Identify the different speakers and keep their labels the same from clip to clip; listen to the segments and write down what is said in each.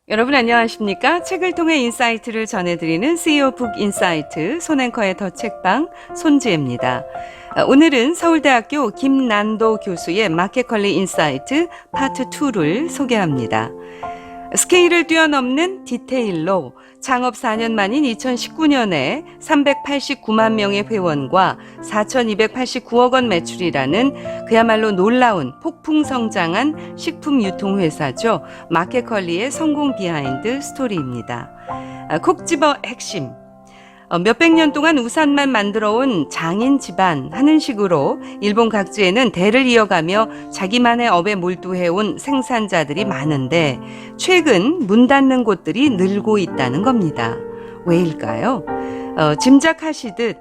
Speaker 1: 여러분 안녕하십니까? 책을 통해 인사이트를 전해드리는 CEO 북 인사이트 손앵커의 더 책방 손지혜입니다. 오늘은 서울대학교 김난도 교수의 마켓컬리 인사이트 파트 2를 소개합니다. 스케일을 뛰어넘는 디테일로 창업 4년 만인 2019년에 389만 명의 회원과 4,289억 원 매출이라는 그야말로 놀라운 폭풍 성장한 식품 유통회사죠. 마켓컬리의 성공 비하인드 스토리입니다. 콕 집어 핵심. 몇백 년 동안 우산만 만들어온 장인 집안 하는 식으로 일본 각지에는 대를 이어가며 자기만의 업에 몰두해온 생산자들이 많은데 최근 문 닫는 곳들이 늘고 있다는 겁니다. 왜일까요? 짐작하시듯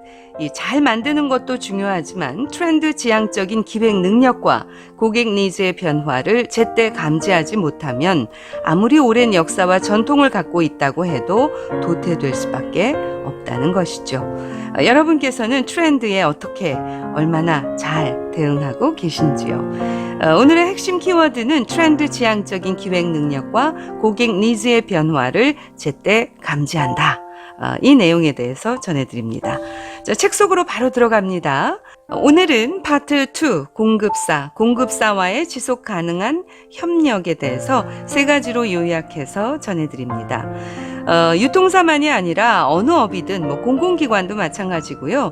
Speaker 1: 잘 만드는 것도 중요하지만 트렌드 지향적인 기획 능력과 고객 니즈의 변화를 제때 감지하지 못하면 아무리 오랜 역사와 전통을 갖고 있다고 해도 도태될 수밖에 없다는 것이죠. 여러분께서는 트렌드에 어떻게 얼마나 잘 대응하고 계신지요? 오늘의 핵심 키워드는 트렌드 지향적인 기획 능력과 고객 니즈의 변화를 제때 감지한다. 이 내용에 대해서 전해드립니다. 자, 책 속으로 바로 들어갑니다. 오늘은 파트 2 공급사와의 지속 가능한 협력에 대해서 세 가지로 요약해서 전해드립니다. 유통사만이 아니라 어느 업이든 공공기관도 마찬가지고요.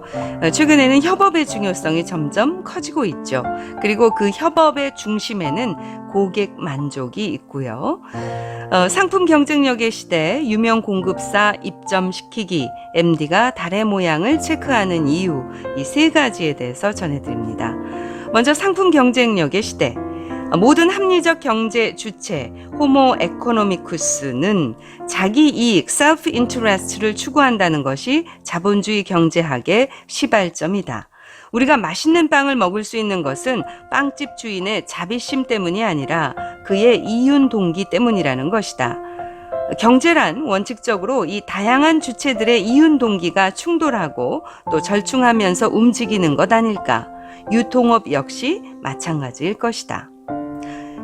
Speaker 1: 최근에는 협업의 중요성이 점점 커지고 있죠. 그리고 그 협업의 중심에는 고객 만족이 있고요. 상품 경쟁력의 시대, 유명 공급사 입점시키기, MD가 달의 모양을 체크하는 이유, 이 세 가지에 대해서 전해드립니다. 먼저 상품 경쟁력의 시대. 모든 합리적 경제 주체, 호모 에코노미쿠스는 자기 이익, 셀프 인터레스트를 추구한다는 것이 자본주의 경제학의 시발점이다. 우리가 맛있는 빵을 먹을 수 있는 것은 빵집 주인의 자비심 때문이 아니라 그의 이윤 동기 때문이라는 것이다. 경제란 원칙적으로 이 다양한 주체들의 이윤 동기가 충돌하고 또 절충하면서 움직이는 것 아닐까. 유통업 역시 마찬가지일 것이다.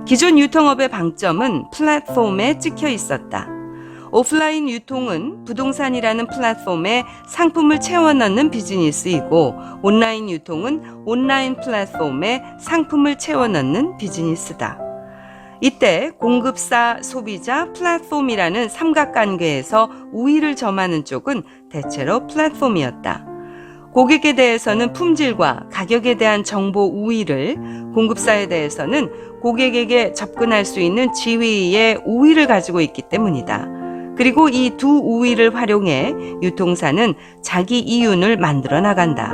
Speaker 1: 기존 유통업의 방점은 플랫폼에 찍혀 있었다. 오프라인 유통은 부동산이라는 플랫폼에 상품을 채워 넣는 비즈니스이고 온라인 유통은 온라인 플랫폼에 상품을 채워 넣는 비즈니스다. 이때 공급사, 소비자, 플랫폼이라는 삼각관계에서 우위를 점하는 쪽은 대체로 플랫폼이었다. 고객에 대해서는 품질과 가격에 대한 정보 우위를, 공급사에 대해서는 고객에게 접근할 수 있는 지위의 우위를 가지고 있기 때문이다. 그리고 이 두 우위를 활용해 유통사는 자기 이윤을 만들어 나간다.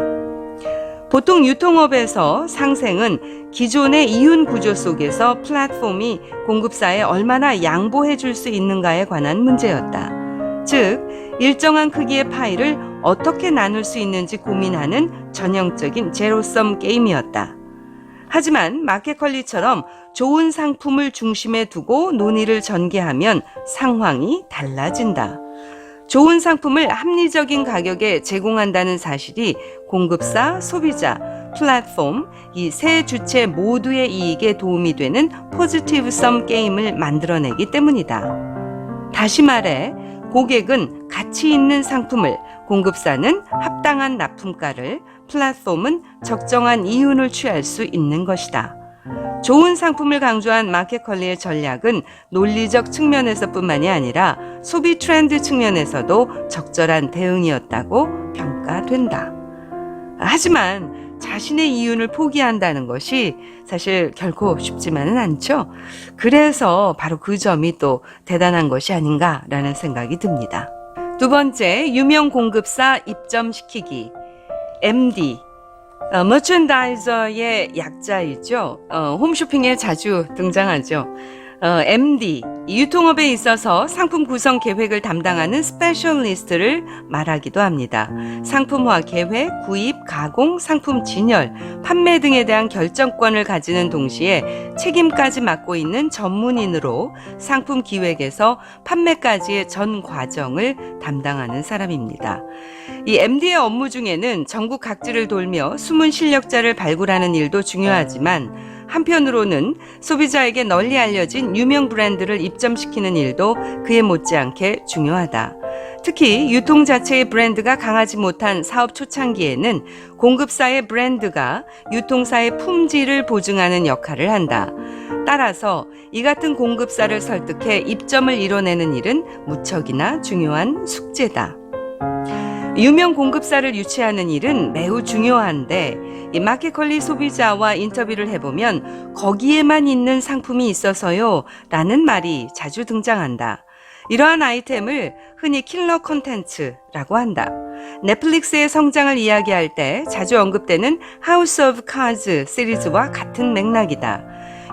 Speaker 1: 보통 유통업에서 상생은 기존의 이윤 구조 속에서 플랫폼이 공급사에 얼마나 양보해 줄 수 있는가에 관한 문제였다. 즉, 일정한 크기의 파이를 어떻게 나눌 수 있는지 고민하는 전형적인 제로섬 게임이었다. 하지만 마켓컬리처럼 좋은 상품을 중심에 두고 논의를 전개하면 상황이 달라진다. 좋은 상품을 합리적인 가격에 제공한다는 사실이 공급사, 소비자, 플랫폼 이 세 주체 모두의 이익에 도움이 되는 포지티브 썸 게임을 만들어내기 때문이다. 다시 말해 고객은 가치 있는 상품을, 공급사는 합당한 납품가를, 플랫폼은 적정한 이윤을 취할 수 있는 것이다. 좋은 상품을 강조한 마켓컬리의 전략은 논리적 측면에서뿐만이 아니라 소비 트렌드 측면에서도 적절한 대응이었다고 평가된다. 하지만 자신의 이윤을 포기한다는 것이 사실 결코 쉽지만은 않죠. 그래서 바로 그 점이 또 대단한 것이 아닌가라는 생각이 듭니다. 두 번째, 유명 공급사 입점시키기, MD. 머천다이저의 약자이죠. 홈쇼핑에 자주 등장하죠. MD, 유통업에 있어서 상품 구성 계획을 담당하는 스페셜리스트를 말하기도 합니다. 상품화 계획, 구입, 가공, 상품 진열, 판매 등에 대한 결정권을 가지는 동시에 책임까지 맡고 있는 전문인으로 상품 기획에서 판매까지의 전 과정을 담당하는 사람입니다. 이 MD의 업무 중에는 전국 각지를 돌며 숨은 실력자를 발굴하는 일도 중요하지만 한편으로는 소비자에게 널리 알려진 유명 브랜드를 입점시키는 일도 그에 못지않게 중요하다. 특히 유통 자체의 브랜드가 강하지 못한 사업 초창기에는 공급사의 브랜드가 유통사의 품질을 보증하는 역할을 한다. 따라서 이 같은 공급사를 설득해 입점을 이뤄내는 일은 무척이나 중요한 숙제다. 유명 공급사를 유치하는 일은 매우 중요한데 이 마켓컬리 소비자와 인터뷰를 해보면 거기에만 있는 상품이 있어서요 라는 말이 자주 등장한다. 이러한 아이템을 흔히 킬러 콘텐츠라고 한다. 넷플릭스의 성장을 이야기할 때 자주 언급되는 하우스 오브 카즈 시리즈와 같은 맥락이다.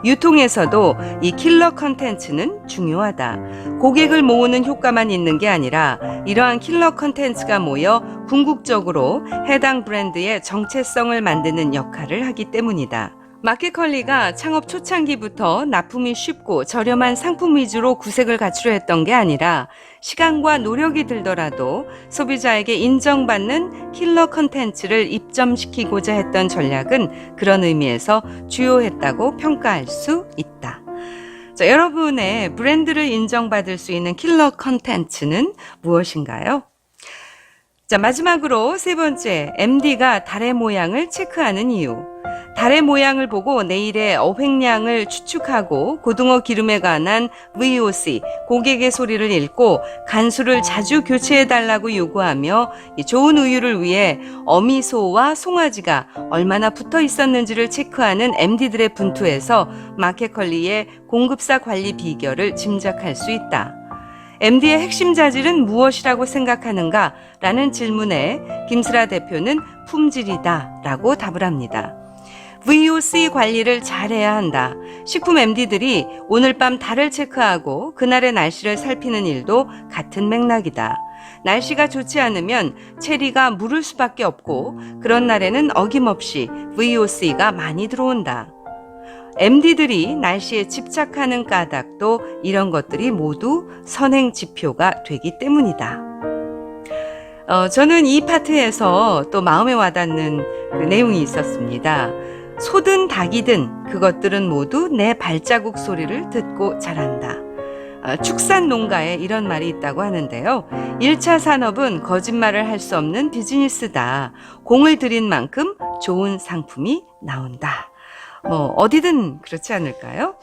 Speaker 1: 유통에서도 이 킬러 콘텐츠는 중요하다. 고객을 모으는 효과만 있는 게 아니라 이러한 킬러 콘텐츠가 모여 궁극적으로 해당 브랜드의 정체성을 만드는 역할을 하기 때문이다. 마켓컬리가 창업 초창기부터 납품이 쉽고 저렴한 상품 위주로 구색을 갖추려 했던 게 아니라 시간과 노력이 들더라도 소비자에게 인정받는 킬러 컨텐츠를 입점시키고자 했던 전략은 그런 의미에서 주요했다고 평가할 수 있다. 자, 여러분의 브랜드를 인정받을 수 있는 킬러 컨텐츠는 무엇인가요? 자, 마지막으로 세 번째, MD가 달의 모양을 체크하는 이유. 달의 모양을 보고 내일의 어획량을 추측하고 고등어 기름에 관한 VOC, 고객의 소리를 읽고 간수를 자주 교체해달라고 요구하며 좋은 우유를 위해 어미소와 송아지가 얼마나 붙어 있었는지를 체크하는 MD들의 분투에서 마켓컬리의 공급사 관리 비결을 짐작할 수 있다. MD의 핵심 자질은 무엇이라고 생각하는가? 라는 질문에 김슬아 대표는 품질이다 라고 답을 합니다. VOC 관리를 잘해야 한다. 식품 MD들이 오늘 밤 달을 체크하고 그날의 날씨를 살피는 일도 같은 맥락이다. 날씨가 좋지 않으면 체리가 무를 수밖에 없고 그런 날에는 어김없이 VOC가 많이 들어온다. MD들이 날씨에 집착하는 까닭도 이런 것들이 모두 선행 지표가 되기 때문이다. 저는 이 파트에서 또 마음에 와닿는 그 내용이 있었습니다. 소든 닭이든 그것들은 모두 내 발자국 소리를 듣고 자란다. 축산 농가에 이런 말이 있다고 하는데요. 1차 산업은 거짓말을 할 수 없는 비즈니스다. 공을 들인 만큼 좋은 상품이 나온다. 어디든 그렇지 않을까요?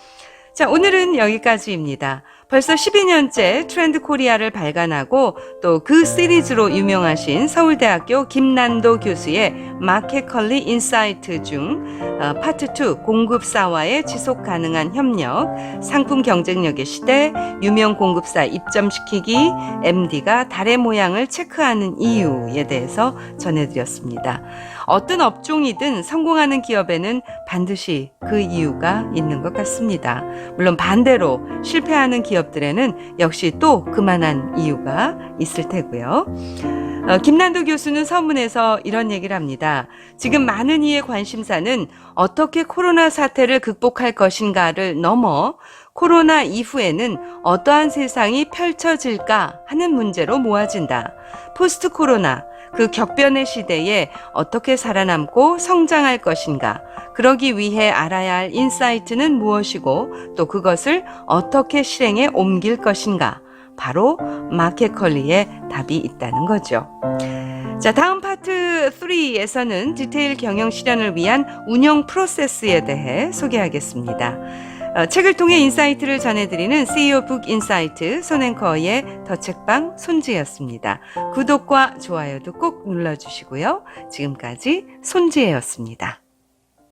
Speaker 1: 자, 오늘은 여기까지입니다. 벌써 12년째 트렌드 코리아를 발간하고 또 그 시리즈로 유명하신 서울대학교 김난도 교수의 마켓컬리 인사이트 중 파트 2 공급사와의 지속 가능한 협력, 상품 경쟁력의 시대, 유명 공급사 입점시키기, MD가 달의 모양을 체크하는 이유에 대해서 전해드렸습니다. 어떤 업종이든 성공하는 기업에는 반드시 그 이유가 있는 것 같습니다. 물론 반대로 실패하는 기업들에는 역시 또 그만한 이유가 있을 테고요. 김난도 교수는 서문에서 이런 얘기를 합니다. 지금 많은 이의 관심사는 어떻게 코로나 사태를 극복할 것인가를 넘어 코로나 이후에는 어떠한 세상이 펼쳐질까 하는 문제로 모아진다. 포스트 코로나, 그 격변의 시대에 어떻게 살아남고 성장할 것인가, 그러기 위해 알아야 할 인사이트는 무엇이고 또 그것을 어떻게 실행에 옮길 것인가, 바로 마켓컬리의 답이 있다는 거죠. 자, 다음 파트 3에서는 디테일 경영 실현을 위한 운영 프로세스에 대해 소개하겠습니다. 책을 통해 인사이트를 전해드리는 CEO 북 인사이트 손앤커의 더 책방 손지혜였습니다. 구독과 좋아요도 꼭 눌러주시고요. 지금까지 손지혜였습니다.